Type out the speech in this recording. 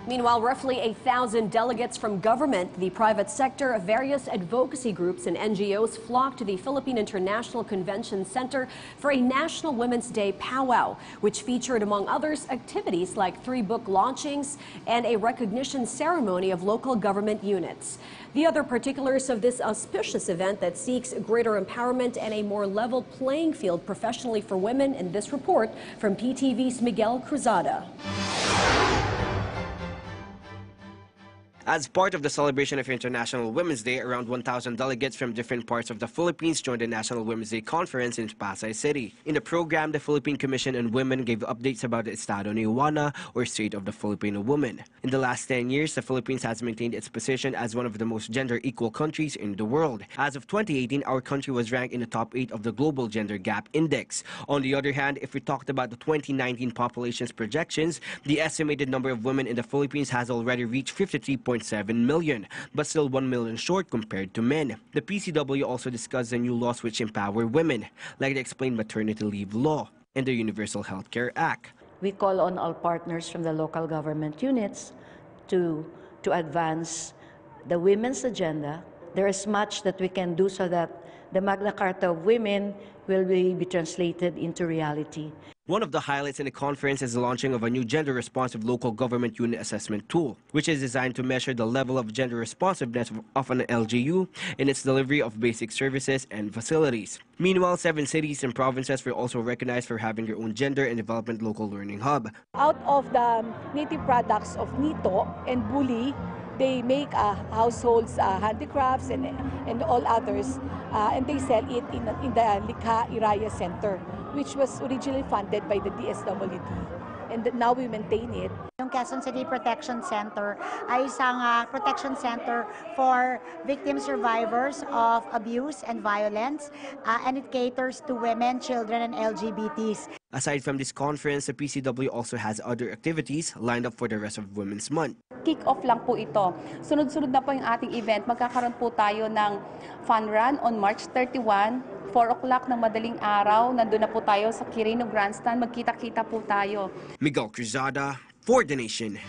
Meanwhile, roughly 1,000 delegates from government, the private sector, various advocacy groups and NGOs flocked to the Philippine International Convention Center for a National Women's Day powwow, which featured, among others, activities like 3 book launchings and a recognition ceremony of local government units. The other particulars of this auspicious event that seeks greater empowerment and a more level playing field professionally for women in this report from PTV's Miguel Cruzada. As part of the celebration of International Women's Day, around 1,000 delegates from different parts of the Philippines joined the National Women's Day Conference in Pasay City. In the program, the Philippine Commission on Women gave updates about the Estado ni Juana, or State of the Filipino Woman. In the last 10 years, the Philippines has maintained its position as one of the most gender-equal countries in the world. As of 2018, our country was ranked in the top 8 of the Global Gender Gap Index. On the other hand, if we talked about the 2019 population's projections, the estimated number of women in the Philippines has already reached 53.7 million, but still 1 million short compared to men. The PCW also discussed the new laws which empower women, like the explained maternity leave law and the Universal Health Care Act. We call on all partners from the local government units to advance the women's agenda. There is much that we can do so that the Magna Carta of Women will be translated into reality. One of the highlights in the conference is the launching of a new gender-responsive local government unit assessment tool, which is designed to measure the level of gender responsiveness of an LGU in its delivery of basic services and facilities. Meanwhile, 7 cities and provinces were also recognized for having their own gender and development local learning hub. Out of the native products of Nito and Buli, they make households, handicrafts, and all others, and they sell it in the Likha Iraya Center, which was originally funded by the DSWD. And now we maintain it. Yung Quezon City Protection Center ay isang protection center for victim survivors of abuse and violence, and it caters to women, children, and LGBTs. Aside from this conference, the PCW also has other activities lined up for the rest of Women's Month. Kick-off lang po ito. Sunod-sunod na po yung ating event. Magkakaroon po tayo ng fun run on March 31, 4 o'clock ng madaling araw. Nandun na po tayo sa Quirino Grandstand. Magkita-kita po tayo. Miguel Cruzada for The Nation.